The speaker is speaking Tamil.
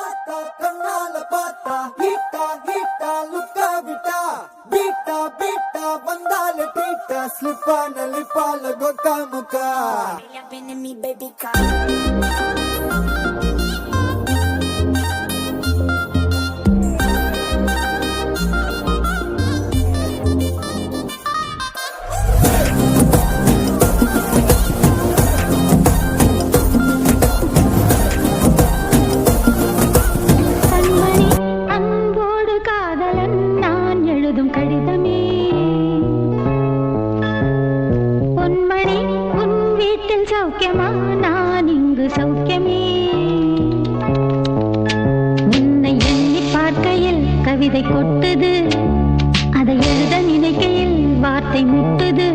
ஆத்தா கண்ணால பார்த்தா ஹீட்டா ஹீட்டா லுக்கா விட்டா பீட்டா பீட்டா வந்தால டீட்டா ஸ்லிப்பான லிப்பால கொக்கா முக்கா சௌக்கியமா நான் இங்கு சௌக்கியமே உன்னை எண்ணி பார்க்கையில் கவிதை கொட்டுது அதை எழுத நினைக்கையில் வார்த்தை முட்டுது